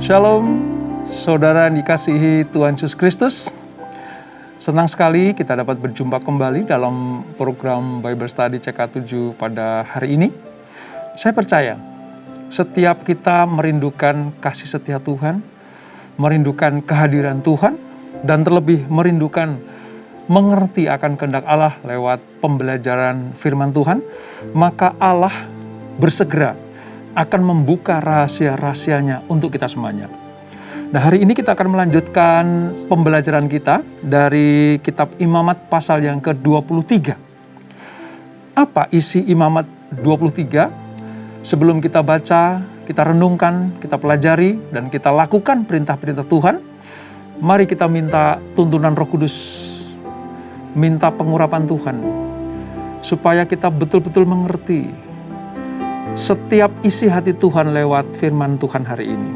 Shalom, saudara yang dikasihi Tuhan Yesus Kristus. Senang sekali kita dapat berjumpa kembali dalam program Bible Study CK7 pada hari ini. Saya percaya, setiap kita merindukan kasih setia Tuhan, merindukan kehadiran Tuhan, dan terlebih merindukan mengerti akan kehendak Allah lewat pembelajaran firman Tuhan, maka Allah bersegera akan membuka rahasia-rahasianya untuk kita semuanya. Nah, hari ini kita akan melanjutkan pembelajaran kita dari kitab Imamat pasal yang ke-23. Apa isi Imamat 23? Sebelum kita baca, kita renungkan, kita pelajari, dan kita lakukan perintah-perintah Tuhan, mari kita minta tuntunan Roh Kudus, minta pengurapan Tuhan, supaya kita betul-betul mengerti setiap isi hati Tuhan lewat firman Tuhan hari ini.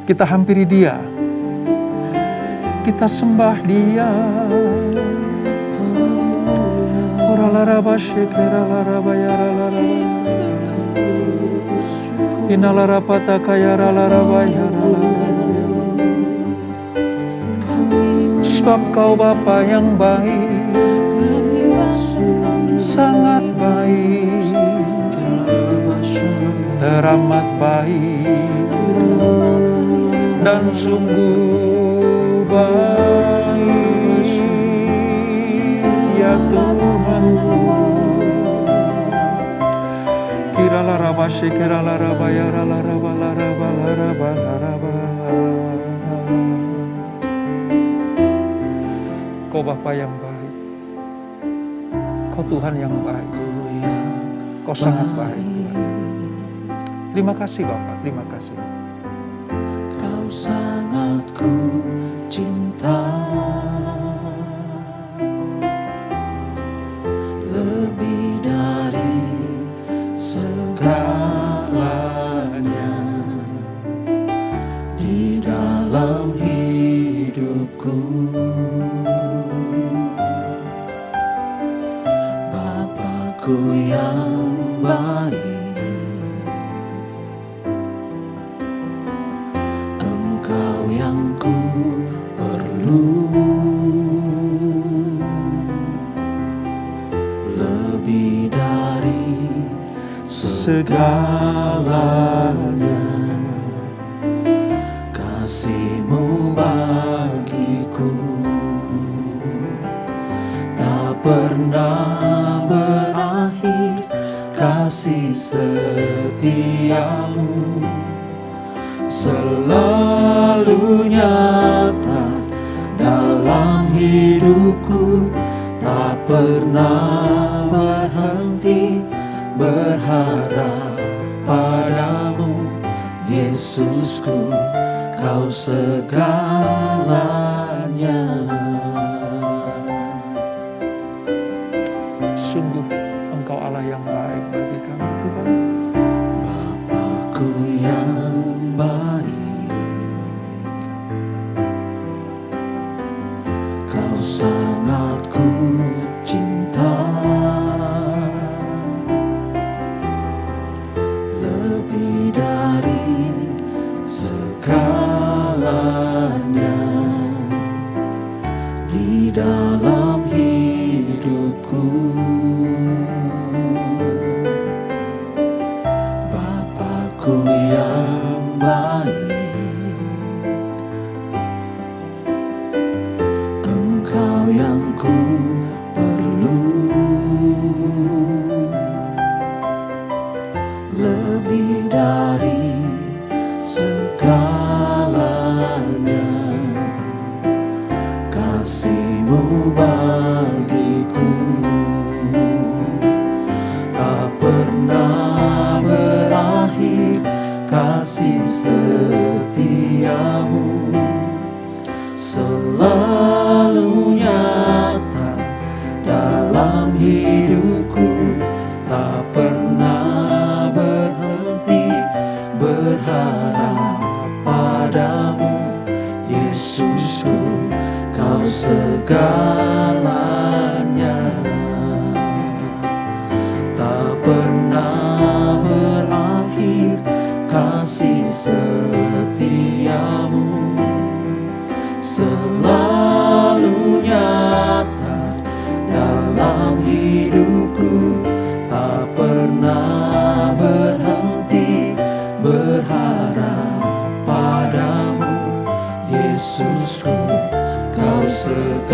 Kita hampiri Dia, kita sembah Dia. Sebab Kau Bapa yang baik, sangat baik, teramat baik, dan sungguh baik, ya Tuhanku. Kirala raba shekirala raba yarala raba laraba laraba laraba. Kau Bapa yang baik, Kau Tuhan yang baik, Kau sangat baik Tuhan. Terima kasih Bapa, terima kasih. Kau sangat ku cinta, lebih dari segalanya di dalam hidupku. Bapakku yang baik, yang ku perlu, lebih dari segalanya. Kasih-Mu bagiku tak pernah berakhir, kasih setia-Mu selalu nyata dalam hidupku, tak pernah berhenti berharap padamu, Yesusku, Kau segalanya. Sungguh Engkau Allah yang baik bagi kami Tuhan. Bapakku yang baik, Kau sangat ku cinta, lebih dari segalanya di dalam hidupku. Bapakku yang baik, Engkau yang ku perlu, lebih dari segalanya. Kasih-Mu bagiku tak pernah berakhir, kasih setia-Mu selalu nyata dalam hidupku, tak pernah berhenti berharap padamu, Yesusku, Kau segalanya. Tak pernah berakhir, kasih setiamu selalu nyata dalam hidupku, tak pernah berhenti berharap padamu. Yesusku, Kau segalanya,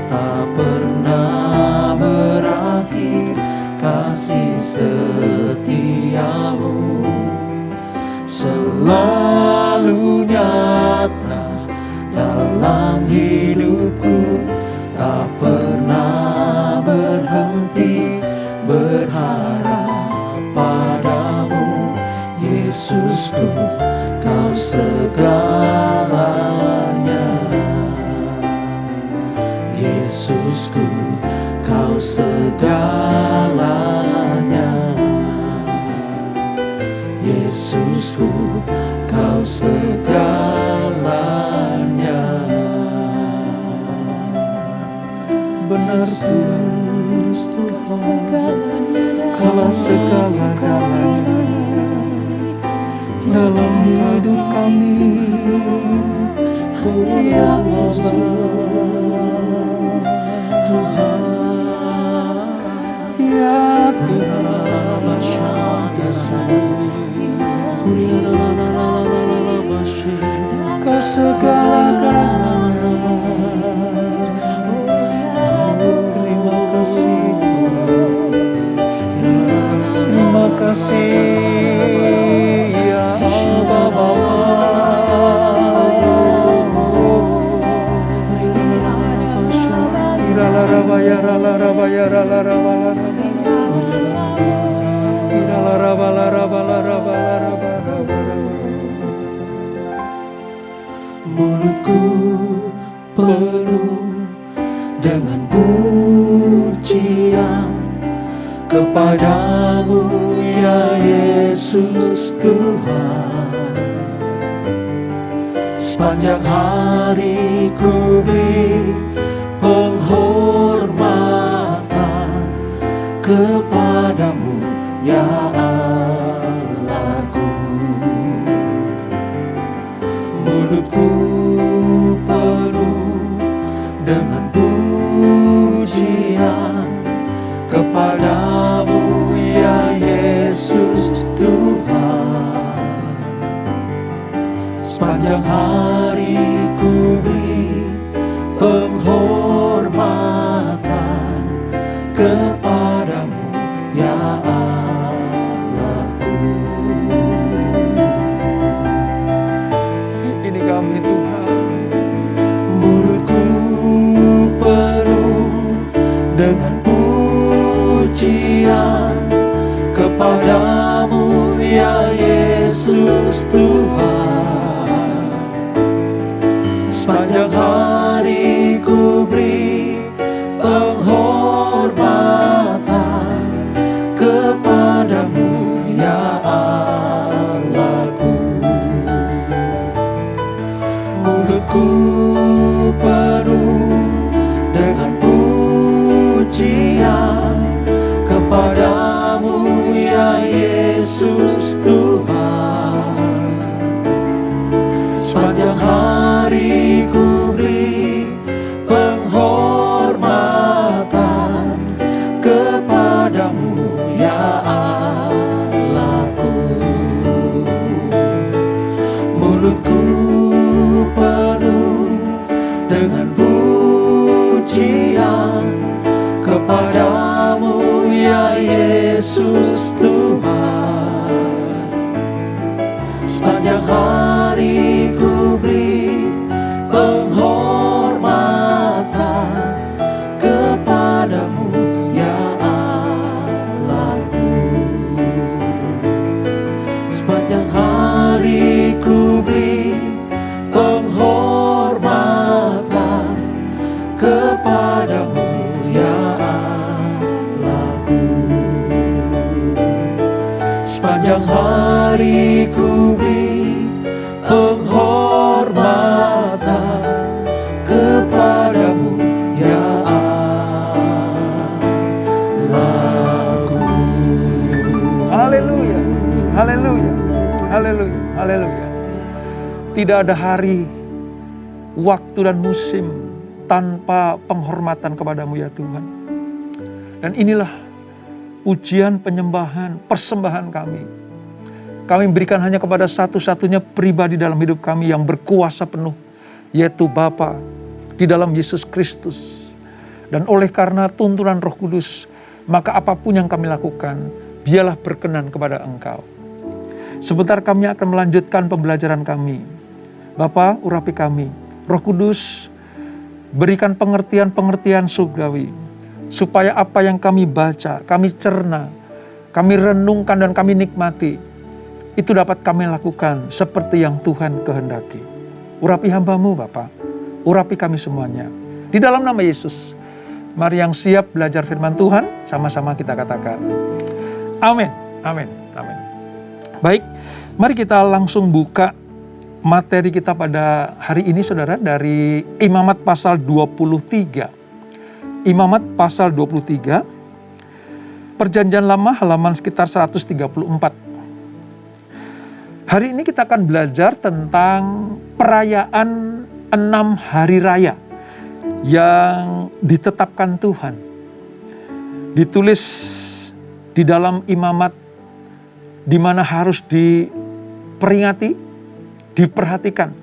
tak pernah berakhir kasih setiamu, selalu nyata dalam hidupku, tak pernah berhenti berharap padamu. Yesusku, Kau segalanya. Yesusku, Kau segalanya. Yesusku, Kau segalanya. Benar Tuhan, Kau segala-galanya dalam hidup kami. Ya Allah, Tuhan, ya Kau segala-galanya. Terima kasih Tuhan, terima kasih ya Bapa. mulutku penuh dengan pujian kepadamu ya Yesus Tuhan. Sepanjang hari ku beri penghormatan kepadamu ya Allahku. Mulutku penuh dengan pujian kepadamu ya Yesus Tuhan. Sepanjang hari ku beri penghormatan kepadamu ya Allahku. Ini kami Tuhan, Mulutku penuh dengan pujian kepadamu ya Yesus Tuhan. Sepanjang hari ku beri penghormatan kepadamu ya Allahku. Mulutku penuh dengan pujian kepadamu ya Yesus Tuhan. Sepanjang hari ku beri penghormatan kepadamu ya Allahku. Mulutku penuh dengan pujian kepadamu ya Yesus Tuhan. Sepanjang hari ku beri penghormatan kepadamu ya Allahku. Sepanjang hari ku beri penghormatan kepadamu ya Allahku. Sepanjang hari ku beri penghormatan kepadamu ya Allahku. Haleluya. Haleluya. Haleluya. Tidak ada hari, waktu dan musim tanpa penghormatan kepadamu ya Tuhan. Dan inilah pujian, penyembahan, persembahan kami. Kami berikan hanya kepada satu-satunya pribadi dalam hidup kami yang berkuasa penuh, yaitu Bapa di dalam Yesus Kristus. Dan oleh karena tuntunan Roh Kudus, maka apapun yang kami lakukan, biarlah berkenan kepada Engkau. Sebentar kami akan melanjutkan pembelajaran kami. Bapa, urapi kami. Roh Kudus, berikan pengertian-pengertian surgawi, supaya apa yang kami baca, kami cerna, kami renungkan dan kami nikmati, itu dapat kami lakukan seperti yang Tuhan kehendaki. Urapi hamba-Mu Bapa, urapi kami semuanya. Di dalam nama Yesus, mari yang siap belajar firman Tuhan, sama-sama kita katakan, amin, amin, amin. Baik, mari kita langsung buka materi kita pada hari ini saudara, dari Imamat pasal 23. Imamat pasal 23, Perjanjian Lama halaman sekitar 134. Hari ini kita akan belajar tentang perayaan 6 hari raya yang ditetapkan Tuhan. Ditulis di dalam imamat, di mana harus diperingati, diperhatikan,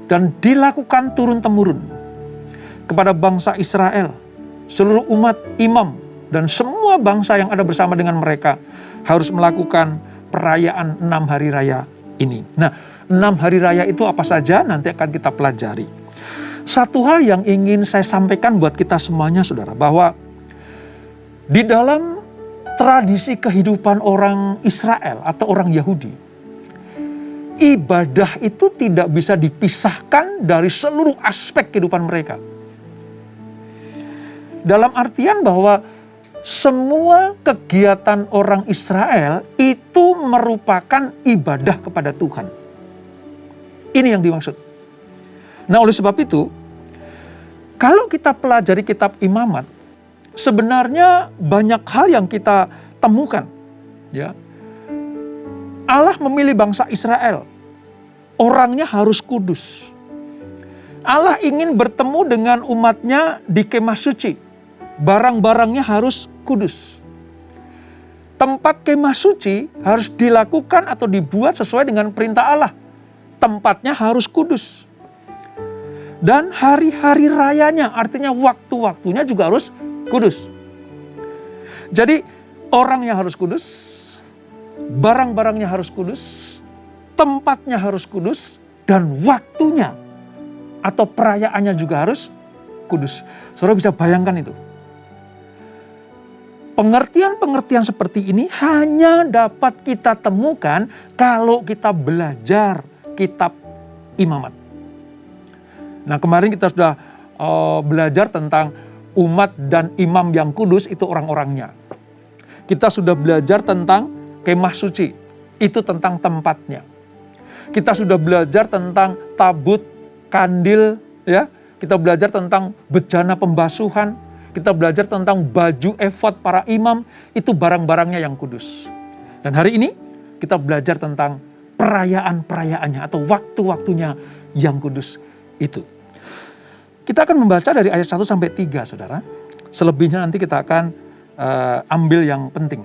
dan dilakukan turun-temurun kepada bangsa Israel, seluruh umat, imam, dan semua bangsa yang ada bersama dengan mereka harus melakukan perayaan 6 hari raya ini. Nah, 6 hari raya itu apa saja nanti akan kita pelajari. Satu hal yang ingin saya sampaikan buat kita semuanya saudara, bahwa di dalam tradisi kehidupan orang Israel atau orang Yahudi, ibadah itu tidak bisa dipisahkan dari seluruh aspek kehidupan mereka. Dalam artian bahwa semua kegiatan orang Israel itu merupakan ibadah kepada Tuhan. Ini yang dimaksud. Nah, oleh sebab itu, kalau kita pelajari kitab Imamat, sebenarnya banyak hal yang kita temukan. Ya, Allah memilih bangsa Israel. Orangnya harus kudus. Allah ingin bertemu dengan umatnya di kemah suci. Barang-barangnya harus kudus. Tempat kemah suci harus dilakukan atau dibuat sesuai dengan perintah Allah. Tempatnya harus kudus. Dan hari-hari rayanya, artinya waktu-waktunya juga harus kudus. Jadi orangnya harus kudus, barang-barangnya harus kudus, tempatnya harus kudus, dan waktunya atau perayaannya juga harus kudus. Saudara bisa bayangkan itu. Pengertian-pengertian seperti ini hanya dapat kita temukan kalau kita belajar kitab Imamat. Nah, kemarin kita sudah belajar tentang umat dan imam yang kudus, itu orang-orangnya. Kita sudah belajar tentang kemah suci, itu tentang tempatnya. Kita sudah belajar tentang tabut, kandil, ya. Kita belajar tentang bejana pembasuhan. Kita belajar tentang baju efod para imam, itu barang-barangnya yang kudus. Dan hari ini kita belajar tentang perayaan-perayaannya atau waktu-waktunya yang kudus itu. Kita akan membaca dari ayat 1 sampai 3, saudara. Selebihnya nanti kita akan ambil yang penting.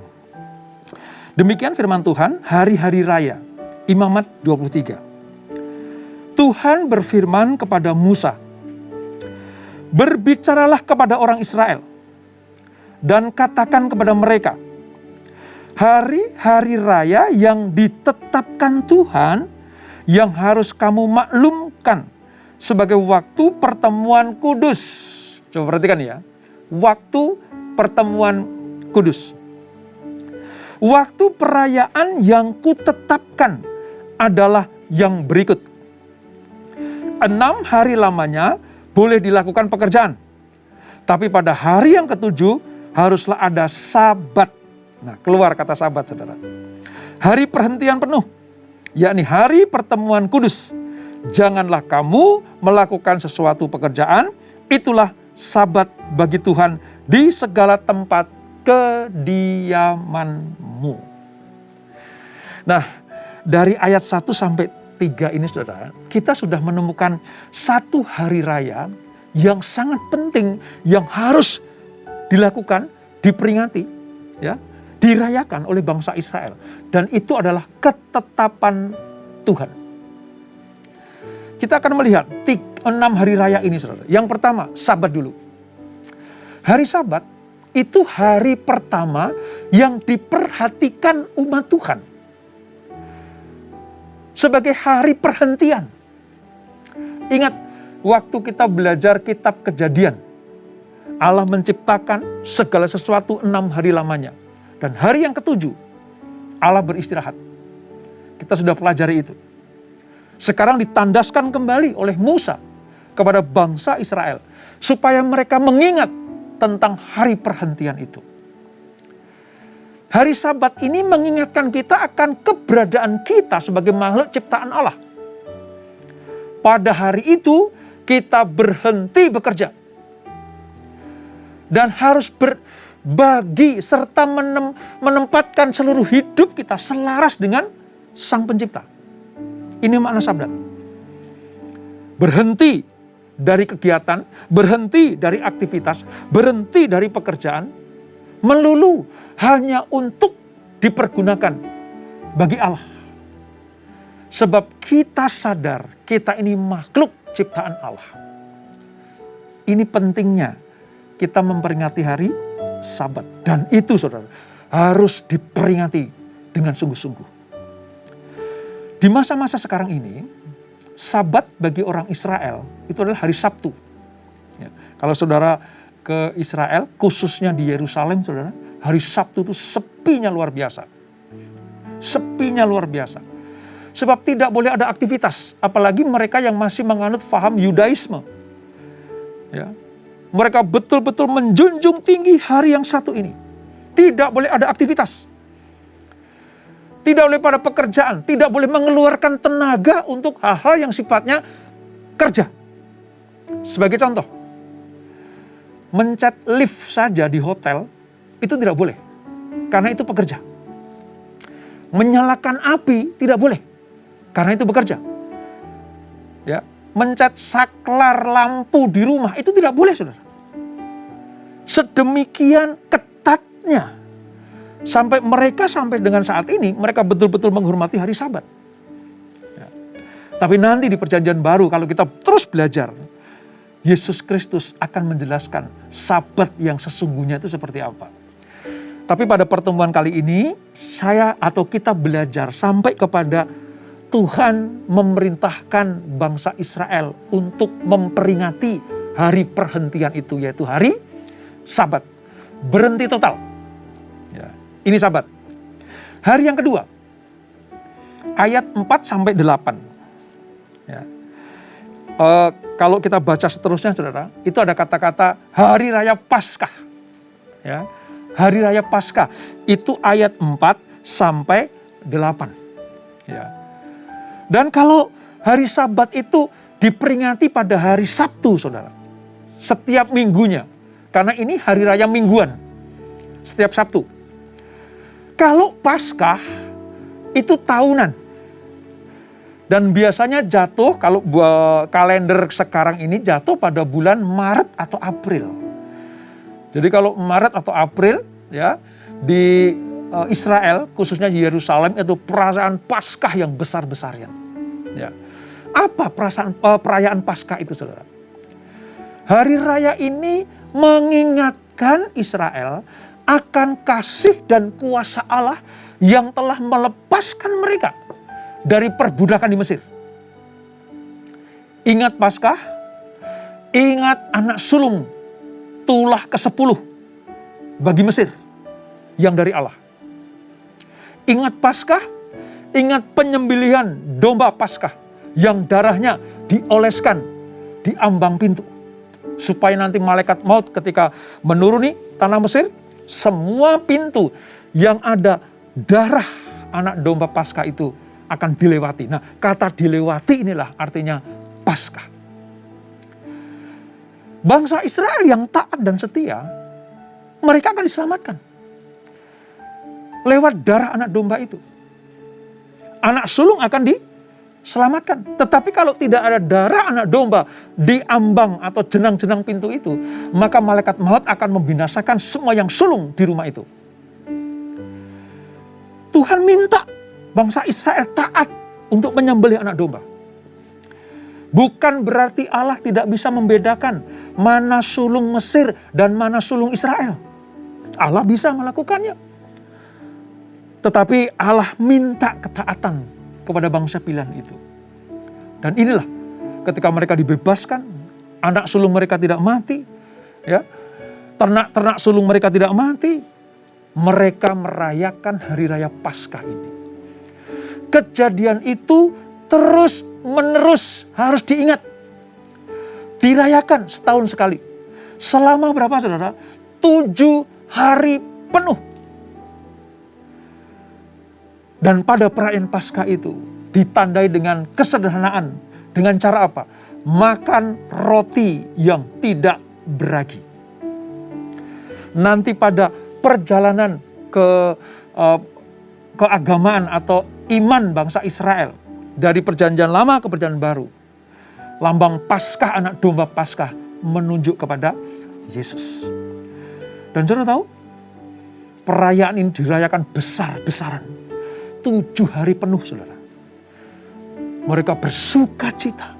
Demikian firman Tuhan, hari-hari raya, Imamat 23. Tuhan berfirman kepada Musa, berbicaralah kepada orang Israel dan katakan kepada mereka, hari-hari raya yang ditetapkan Tuhan yang harus kamu maklumkan sebagai waktu pertemuan kudus. Coba perhatikan ya, waktu pertemuan kudus. Waktu perayaan yang kutetapkan adalah yang berikut. 6 hari lamanya boleh dilakukan pekerjaan. Tapi pada hari yang ke-7 haruslah ada sabat. Nah, keluar kata sabat, saudara. Hari perhentian penuh, yakni hari pertemuan kudus. Janganlah kamu melakukan sesuatu pekerjaan, itulah sabat bagi Tuhan di segala tempat kediamanmu. Nah, dari ayat 1 sampai 3 ini saudara, kita sudah menemukan satu hari raya yang sangat penting, yang harus dilakukan, diperingati, ya, dirayakan oleh bangsa Israel. Dan itu adalah ketetapan Tuhan. Kita akan melihat 6 hari raya ini saudara. Yang pertama, Sabat dulu. Hari Sabat itu hari pertama yang diperhatikan umat Tuhan sebagai hari perhentian. Ingat, waktu kita belajar kitab Kejadian, Allah menciptakan segala sesuatu 6 hari lamanya. Dan hari yang ke-7, Allah beristirahat. Kita sudah pelajari itu. Sekarang ditandaskan kembali oleh Musa kepada bangsa Israel, supaya mereka mengingat tentang hari perhentian itu. Hari Sabat ini mengingatkan kita akan keberadaan kita sebagai makhluk ciptaan Allah. Pada hari itu kita berhenti bekerja. Dan harus berbagi serta menempatkan seluruh hidup kita selaras dengan Sang Pencipta. Ini makna Sabat. Berhenti dari kegiatan, berhenti dari aktivitas, berhenti dari pekerjaan, melulu hanya untuk dipergunakan bagi Allah. Sebab kita sadar kita ini makhluk ciptaan Allah. Ini pentingnya kita memperingati hari Sabat. Dan itu saudara, harus diperingati dengan sungguh-sungguh. Di masa-masa sekarang ini, Sabat bagi orang Israel itu adalah hari Sabtu. Ya, kalau saudara ke Israel, khususnya di Yerusalem, saudara, hari Sabtu itu sepinya luar biasa. Sepinya luar biasa. Sebab tidak boleh ada aktivitas, apalagi mereka yang masih menganut faham Yudaisme. Ya, mereka betul-betul menjunjung tinggi hari yang satu ini. Tidak boleh ada aktivitas. Tidak boleh pada pekerjaan, tidak boleh mengeluarkan tenaga untuk hal-hal yang sifatnya kerja. Sebagai contoh, mencet lift saja di hotel itu tidak boleh, karena itu pekerja. Menyalakan api tidak boleh, karena itu bekerja. Ya, mencet saklar lampu di rumah itu tidak boleh, saudara. Sedemikian ketatnya. Sampai dengan saat ini, mereka betul-betul menghormati hari Sabat. Ya. Tapi nanti di perjanjian baru, kalau kita terus belajar, Yesus Kristus akan menjelaskan Sabat yang sesungguhnya itu seperti apa. Tapi pada pertemuan kali ini, kita belajar sampai kepada Tuhan memerintahkan bangsa Israel untuk memperingati hari perhentian itu, yaitu hari Sabat. Berhenti total. Ya, ini Sabat. Hari yang kedua, ayat 4-8. Ya. Kalau kita baca seterusnya, saudara, itu ada kata-kata Hari Raya Paskah. Ya, Hari Raya Paskah itu ayat 4-8. Ya. Dan kalau hari Sabat itu diperingati pada hari Sabtu, saudara, setiap minggunya, karena ini hari raya mingguan, setiap Sabtu. Kalau Paskah itu tahunan. Dan biasanya jatuh, kalau kalender sekarang ini jatuh pada bulan Maret atau April. Jadi kalau Maret atau April, ya, di Israel, khususnya di Yerusalem, itu perayaan Paskah yang besar-besarnya. Ya. Apa perayaan Paskah itu, saudara? Hari raya ini mengingatkan Israel akan kasih dan kuasa Allah yang telah melepaskan mereka dari perbudakan di Mesir. Ingat Paskah, ingat anak sulung tulah ke-10 bagi Mesir yang dari Allah. Ingat Paskah, ingat penyembelihan domba Paskah yang darahnya dioleskan di ambang pintu. Supaya nanti malaikat maut ketika menuruni tanah Mesir, semua pintu yang ada darah anak domba Paskah itu akan dilewati. Nah, kata dilewati inilah artinya Paskah. Bangsa Israel yang taat dan setia, mereka akan diselamatkan lewat darah anak domba itu. anak sulung akan diselamatkan. Tetapi kalau tidak ada darah anak domba di ambang atau jenang-jenang pintu itu, maka malaikat maut akan membinasakan semua yang sulung di rumah itu. Tuhan minta bangsa Israel taat untuk menyembelih anak domba. Bukan berarti Allah tidak bisa membedakan mana sulung Mesir dan mana sulung Israel. Allah bisa melakukannya. Tetapi Allah minta ketaatan kepada bangsa pilihan itu. Dan inilah ketika mereka dibebaskan, anak sulung mereka tidak mati, ya, ternak-ternak sulung mereka tidak mati, mereka merayakan hari raya Paskah ini. Kejadian itu terus menerus harus diingat. Dirayakan setahun sekali. Selama berapa saudara? 7 hari penuh. Dan pada perayaan Paskah itu ditandai dengan kesederhanaan. Dengan cara apa? Makan roti yang tidak beragi. Nanti pada perjalanan keagamaan atau iman bangsa Israel dari perjanjian lama ke perjanjian baru, lambang Paskah, anak domba Paskah menunjuk kepada Yesus. Dan saudara tahu, perayaan ini dirayakan besar-besaran, 7 hari penuh saudara. Mereka bersuka cita,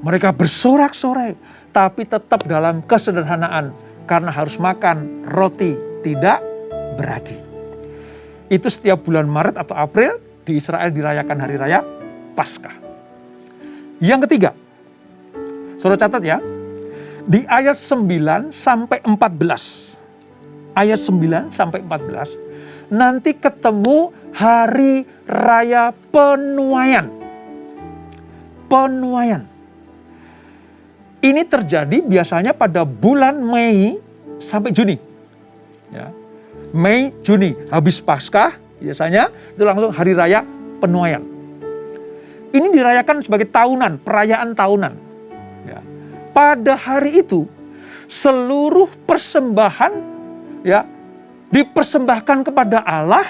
mereka bersorak-sorai, tapi tetap dalam kesederhanaan karena harus makan roti tidak beragi. Itu setiap bulan Maret atau April di Israel dirayakan hari raya Paskah. Yang ketiga, saudara catat ya, di ayat 9 sampai 14. Ayat 9 sampai 14 nanti ketemu hari raya penuaian. Penuaian. Ini terjadi biasanya pada bulan Mei sampai Juni. Ya. Mei, Juni, habis Paskah biasanya itu langsung hari raya penuaian. Ini dirayakan sebagai tahunan, perayaan tahunan. Ya. Pada hari itu seluruh persembahan ya dipersembahkan kepada Allah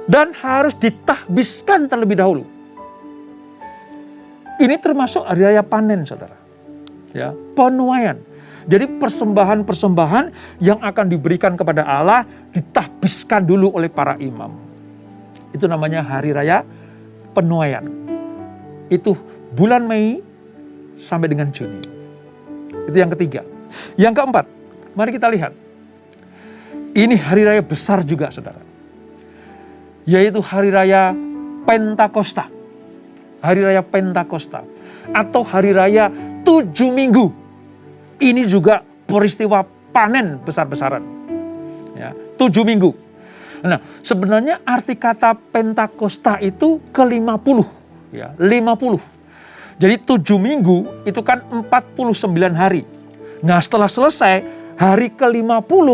dan harus ditahbiskan terlebih dahulu. Ini termasuk hari raya panen, saudara. Ya, penuaian. Jadi persembahan-persembahan yang akan diberikan kepada Allah ditahbiskan dulu oleh para imam. Itu namanya hari raya penuaian. Itu bulan Mei sampai dengan Juni. Itu yang ketiga. Yang keempat, mari kita lihat. Ini hari raya besar juga, saudara. Yaitu hari raya Pentakosta. Hari raya Pentakosta. Atau hari raya 7 minggu. Ini juga peristiwa panen besar-besaran. Ya, 7 minggu. Nah, sebenarnya arti kata Pentakosta itu ke-50. Ya, 50. Jadi 7 minggu itu kan 49 hari. Nah, setelah selesai hari ke-50,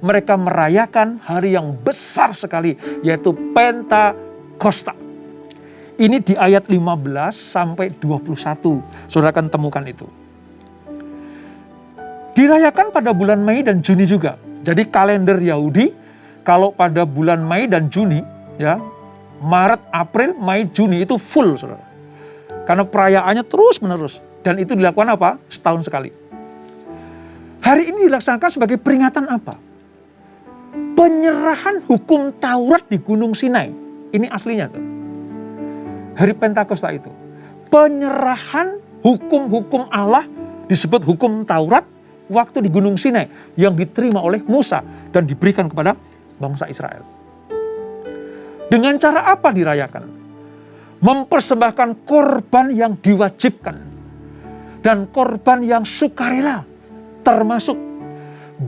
mereka merayakan hari yang besar sekali, yaitu Pentakosta. Ini di ayat 15 sampai 21. Saudara akan temukan itu. Dirayakan pada bulan Mei dan Juni juga. Jadi kalender Yahudi, kalau pada bulan Mei dan Juni, ya, Maret, April, Mei, Juni itu full, saudara. Karena perayaannya terus menerus. Dan itu dilakukan apa? Setahun sekali. Hari ini dilaksanakan sebagai peringatan apa? Penyerahan hukum Taurat di Gunung Sinai. Ini aslinya tuh. Hari Pentakosta itu. Penyerahan hukum-hukum Allah disebut hukum Taurat waktu di Gunung Sinai yang diterima oleh Musa dan diberikan kepada bangsa Israel. Dengan cara apa dirayakan? Mempersembahkan korban yang diwajibkan dan korban yang sukarela, termasuk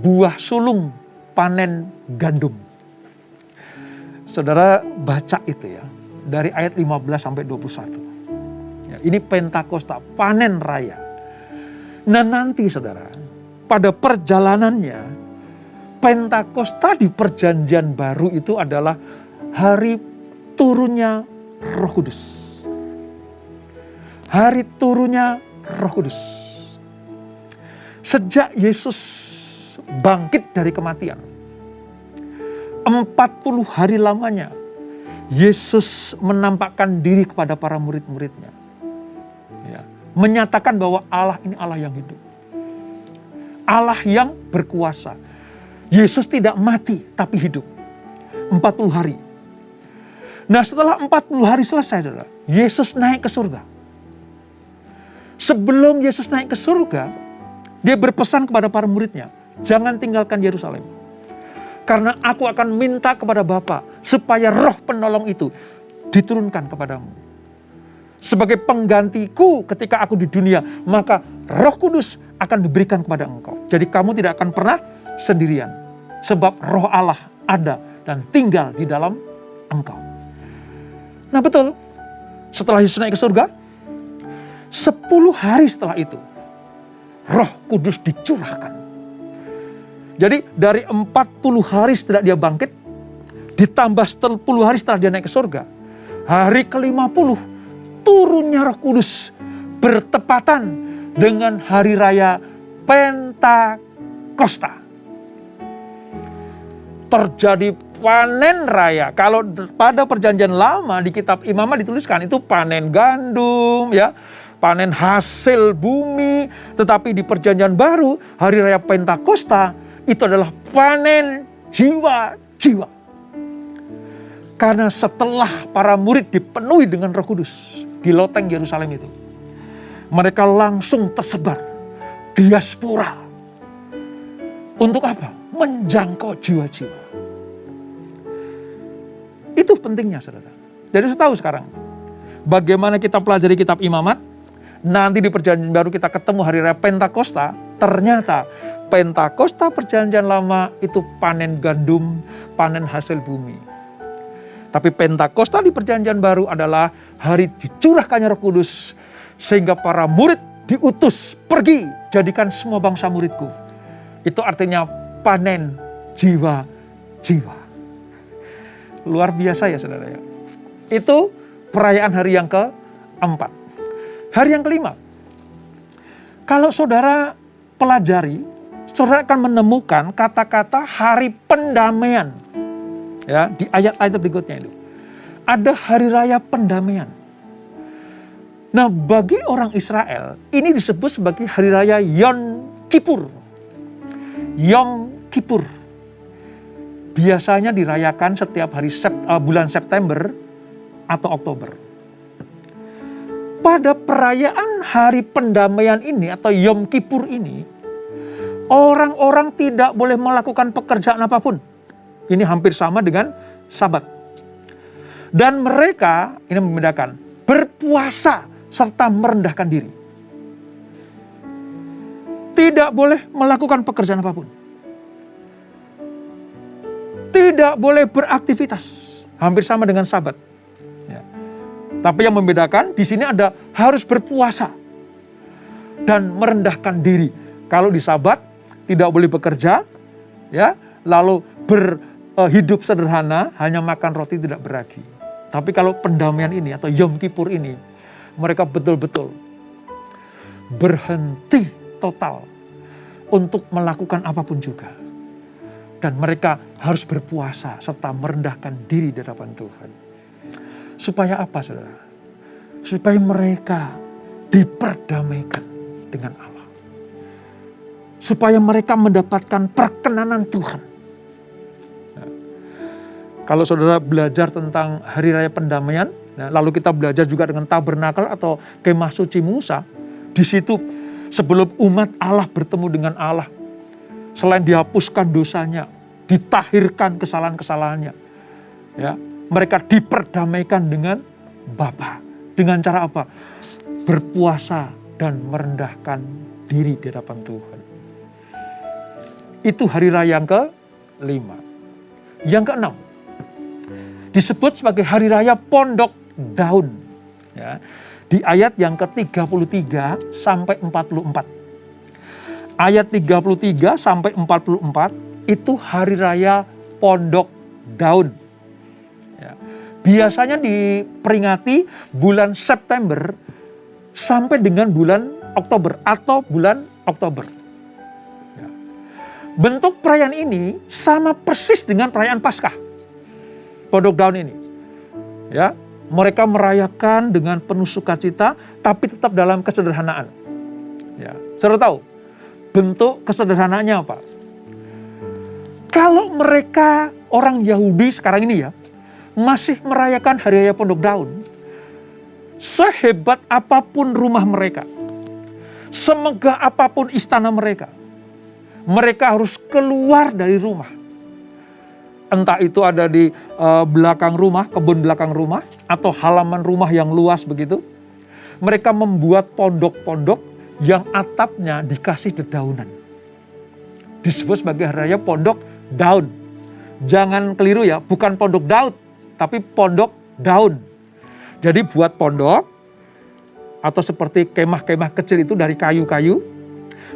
buah sulung panen gandum. Saudara baca itu ya, dari ayat 15 sampai 21. Ya, ini Pentakosta, panen raya. Nah nanti saudara, pada perjalanannya, Pentakosta di perjanjian baru itu adalah hari turunnya Roh Kudus. Hari turunnya Roh Kudus. Sejak Yesus bangkit dari kematian, 40 hari lamanya Yesus menampakkan diri kepada para murid-muridnya. Ya, menyatakan bahwa Allah ini Allah yang hidup. Allah yang berkuasa. Yesus tidak mati tapi hidup. 40 hari. Nah setelah 40 hari selesai, saudara, Yesus naik ke surga. Sebelum Yesus naik ke surga, dia berpesan kepada para muridnya, jangan tinggalkan Yerusalem. Karena aku akan minta kepada Bapa supaya roh penolong itu diturunkan kepadamu. Sebagai penggantiku ketika aku di dunia, maka Roh Kudus akan diberikan kepada engkau. Jadi kamu tidak akan pernah sendirian. Sebab roh Allah ada dan tinggal di dalam engkau. Nah betul, setelah Yesus naik ke surga, 10 hari setelah itu, Roh Kudus dicurahkan. Jadi dari 40 hari setelah dia bangkit, ditambah 10 hari setelah dia naik ke surga, hari ke-50 turunnya Roh Kudus bertepatan dengan hari raya Pentakosta. Terjadi panen raya. Kalau pada perjanjian lama di kitab Imamat dituliskan itu panen gandum, ya, panen hasil bumi. Tetapi di perjanjian baru hari raya Pentakosta itu adalah panen jiwa-jiwa. Karena setelah para murid dipenuhi dengan Roh Kudus di loteng Yerusalem itu, mereka langsung tersebar diaspora. Untuk apa? Menjangkau jiwa-jiwa. Itu pentingnya, saudara. Jadi saya tahu sekarang bagaimana kita pelajari kitab Imamat. Nanti di perjanjian baru kita ketemu hari raya Pentakosta. Ternyata Pentakosta perjanjian lama itu panen gandum, panen hasil bumi. Tapi Pentakosta di perjanjian baru adalah hari dicurahkannya Roh Kudus. Sehingga para murid diutus pergi, jadikan semua bangsa muridku. Itu artinya panen jiwa-jiwa. Luar biasa ya saudara ya. Itu perayaan hari yang keempat. Hari yang kelima. Kalau saudara pelajari, saudara akan menemukan kata-kata hari pendamaian. Ya, di ayat-ayat berikutnya itu. Ada hari raya pendamaian. Nah, bagi orang Israel, ini disebut sebagai hari raya Yom Kippur. Yom Kippur. Biasanya dirayakan setiap hari bulan September atau Oktober. Pada perayaan hari pendamaian ini atau Yom Kippur ini, orang-orang tidak boleh melakukan pekerjaan apapun. Ini hampir sama dengan Sabat. Dan mereka, ini membedakan, berpuasa serta merendahkan diri. Tidak boleh melakukan pekerjaan apapun. Tidak boleh beraktivitas. Hampir sama dengan Sabat. Ya. Tapi yang membedakan di sini ada harus berpuasa dan merendahkan diri. Kalau di Sabat tidak boleh bekerja, ya, lalu hidup sederhana, hanya makan roti tidak beragi. Tapi kalau pendamaian ini atau Yom Kippur ini, mereka betul-betul berhenti total untuk melakukan apapun juga. Dan mereka harus berpuasa serta merendahkan diri di hadapan Tuhan. Supaya apa, saudara? Supaya mereka diperdamaikan dengan Allah. Supaya mereka mendapatkan perkenanan Tuhan. Nah, kalau saudara belajar tentang Hari Raya Pendamaian, nah, lalu kita belajar juga dengan tabernakel atau kemah suci Musa. Di situ sebelum umat Allah bertemu dengan Allah, selain dihapuskan dosanya, ditahirkan kesalahan-kesalahannya, ya, mereka diperdamaikan dengan Bapa. Dengan cara apa? Berpuasa dan merendahkan diri di hadapan Tuhan. Itu hari raya yang ke-5. Yang ke-6 disebut sebagai hari raya Pondok Daun. Ya, di ayat yang ke-33 sampai 44. Ayat 33 sampai 44 itu hari raya Pondok Daun. Ya. Biasanya diperingati bulan September sampai dengan bulan Oktober atau bulan Oktober. Ya. Bentuk perayaan ini sama persis dengan perayaan Paskah. Pondok Daun ini. Ya, mereka merayakan dengan penuh sukacita, tapi tetap dalam kesederhanaan. Ya, saudara tahu bentuk kesederhanaannya apa? Kalau mereka orang Yahudi sekarang ini ya, masih merayakan Hari Raya Pondok Daun, sehebat apapun rumah mereka, semegah apapun istana mereka, mereka harus keluar dari rumah. Entah itu ada di belakang rumah, kebun belakang rumah, atau halaman rumah yang luas begitu. Mereka membuat pondok-pondok yang atapnya dikasih dedaunan. Disebut sebagai Hari Raya Pondok Daun. Jangan keliru ya, bukan pondok Daud, tapi pondok daun. Jadi buat pondok, atau seperti kemah-kemah kecil itu dari kayu-kayu,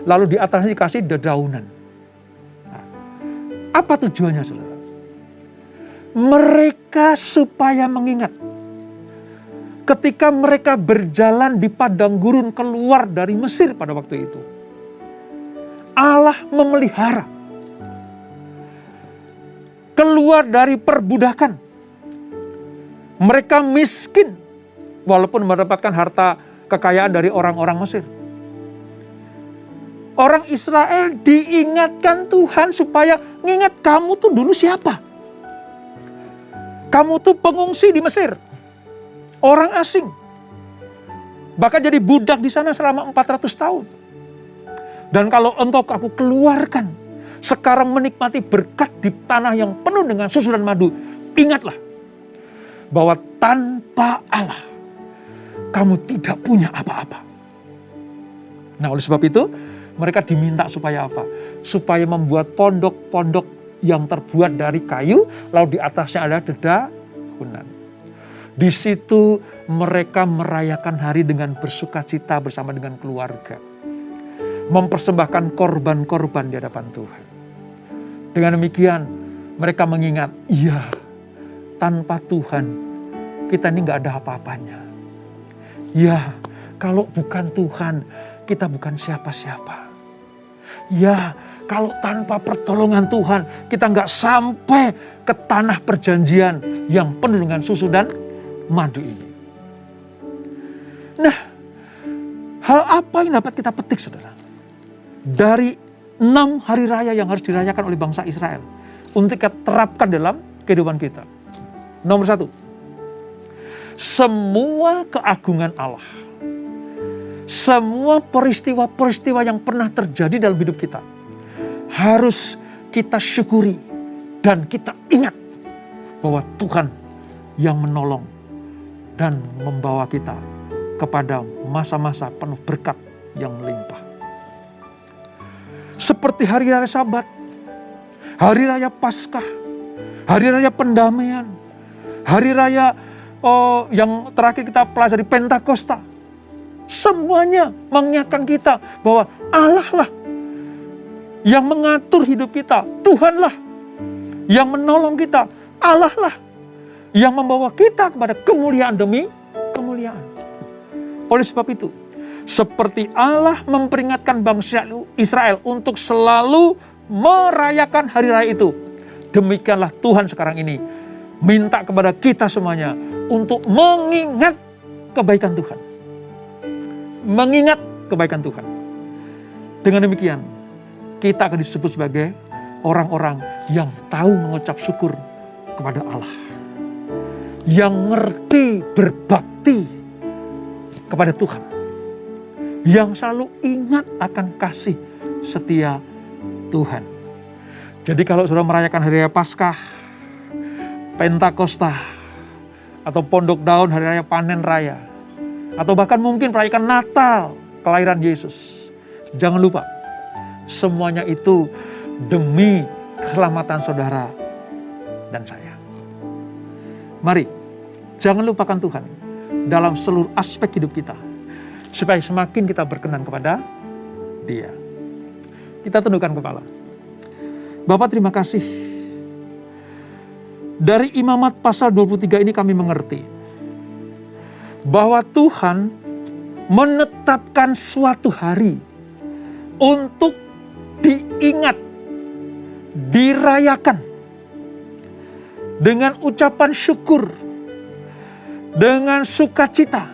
lalu di atasnya dikasih dedaunan. Nah, apa tujuannya saudara? Mereka supaya mengingat ketika mereka berjalan di padang gurun keluar dari Mesir pada waktu itu, Allah memelihara keluar dari perbudakan. Mereka miskin walaupun mendapatkan harta kekayaan dari orang-orang Mesir. Orang Israel diingatkan Tuhan supaya ngingat kamu tuh dulu siapa? Kamu tuh pengungsi di Mesir. Orang asing. Bahkan jadi budak di sana selama 400 tahun. Dan kalau engkau aku keluarkan, sekarang menikmati berkat di tanah yang penuh dengan susu dan madu, ingatlah bahwa tanpa Allah kamu tidak punya apa-apa. Nah, oleh sebab itu mereka diminta supaya apa? Supaya membuat pondok-pondok yang terbuat dari kayu, lalu di atasnya ada dedaunan. Di situ mereka merayakan hari dengan bersukacita bersama dengan keluarga. Mempersembahkan korban-korban di hadapan Tuhan. Dengan demikian mereka mengingat, iya, tanpa Tuhan kita ini gak ada apa-apanya. Ya, kalau bukan Tuhan kita bukan siapa-siapa. Ya, kalau tanpa pertolongan Tuhan kita gak sampai ke tanah perjanjian yang penuh dengan susu dan madu ini. Nah, hal apa yang dapat kita petik saudara? Dari 6 hari raya yang harus dirayakan oleh bangsa Israel untuk kita terapkan dalam kehidupan kita. Nomor 1, semua keagungan Allah, semua peristiwa-peristiwa yang pernah terjadi dalam hidup kita harus kita syukuri dan kita ingat bahwa Tuhan yang menolong dan membawa kita kepada masa-masa penuh berkat yang melimpah. Seperti hari raya Sabat, hari raya Paskah, hari raya pendamaian, hari raya yang terakhir kita pelajari Pentakosta. Semuanya mengingatkan kita bahwa Allah lah yang mengatur hidup kita. Tuhanlah yang menolong kita. Allah lah yang membawa kita kepada kemuliaan demi kemuliaan. Oleh sebab itu, seperti Allah memperingatkan bangsa Israel untuk selalu merayakan hari raya itu, demikianlah Tuhan sekarang ini minta kepada kita semuanya untuk mengingat kebaikan Tuhan. Mengingat kebaikan Tuhan. Dengan demikian, kita akan disebut sebagai orang-orang yang tahu mengucap syukur kepada Allah. Yang ngerti berbakti kepada Tuhan. Yang selalu ingat akan kasih setia Tuhan. Jadi kalau sudah merayakan hari raya Paskah, Pentakosta, atau Pondok Daun, hari raya panen raya, atau bahkan mungkin merayakan Natal, kelahiran Yesus, jangan lupa, semuanya itu demi keselamatan saudara dan saya. Mari, jangan lupakan Tuhan dalam seluruh aspek hidup kita, supaya semakin kita berkenan kepada Dia. Kita tundukkan kepala. Bapak, terima kasih. Dari Imamat pasal 23 ini kami mengerti bahwa Tuhan menetapkan suatu hari untuk diingat, dirayakan dengan ucapan syukur, dengan sukacita,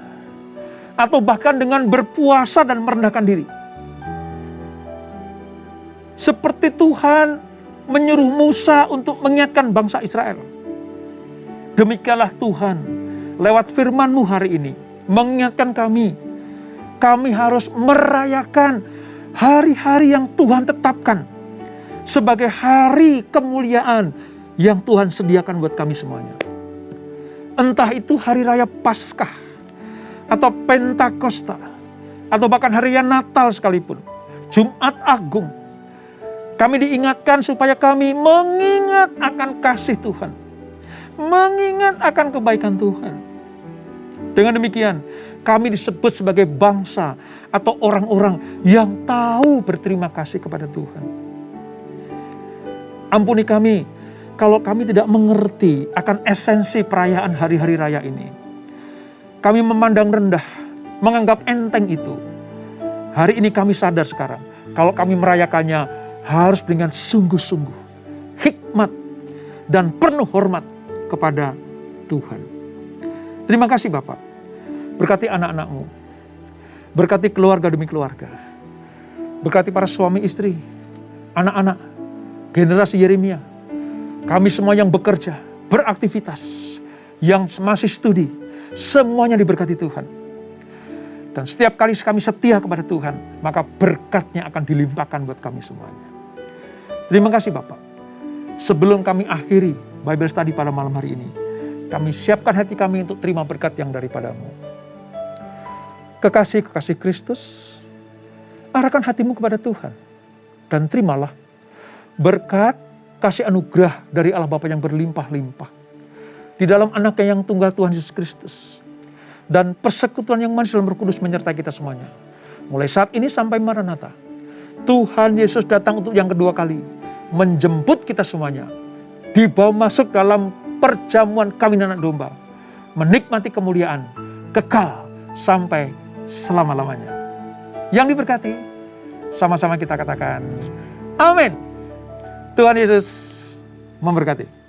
atau bahkan dengan berpuasa dan merendahkan diri. Seperti Tuhan menyuruh Musa untuk mengingatkan bangsa Israel. Demikianlah Tuhan lewat firman-Mu hari ini mengingatkan kami harus merayakan hari-hari yang Tuhan tetapkan sebagai hari kemuliaan yang Tuhan sediakan buat kami semuanya. Entah itu hari raya Paskah, atau Pentakosta, atau bahkan hari raya Natal sekalipun, Jumat Agung. Kami diingatkan supaya kami mengingat akan kasih Tuhan, mengingat akan kebaikan Tuhan. Dengan demikian, kami disebut sebagai bangsa atau orang-orang yang tahu berterima kasih kepada Tuhan. Ampuni kami kalau kami tidak mengerti akan esensi perayaan hari-hari raya ini. Kami memandang rendah, menganggap enteng itu. Hari ini kami sadar sekarang, kalau kami merayakannya harus dengan sungguh-sungguh, hikmat, dan penuh hormat kepada Tuhan. Terima kasih Bapak. Berkati anak-anak-Mu. Berkati keluarga demi keluarga. Berkati para suami istri, anak-anak, generasi Yeremia. Kami semua yang bekerja, beraktivitas, yang masih studi, semuanya diberkati Tuhan. Dan setiap kali kami setia kepada Tuhan, maka berkat-Nya akan dilimpahkan buat kami semuanya. Terima kasih Bapak. Sebelum kami akhiri Bible Study pada malam hari ini, kami siapkan hati kami untuk terima berkat yang daripada-Mu. Kekasih-kekasih Kristus, arahkan hatimu kepada Tuhan. Dan terimalah berkat kasih anugerah dari Allah Bapa yang berlimpah-limpah. Di dalam anaknya yang tunggal Tuhan Yesus Kristus. Dan persekutuan yang manis dalam Roh Kudus menyertai kita semuanya. Mulai saat ini sampai Maranatha. Tuhan Yesus datang untuk yang kedua kali. Menjemput kita semuanya. Dibawa masuk dalam perjamuan kawin anak domba. Menikmati kemuliaan. Kekal sampai selama-lamanya. Yang diberkati, sama-sama kita katakan, amin. Tuhan Yesus memberkati.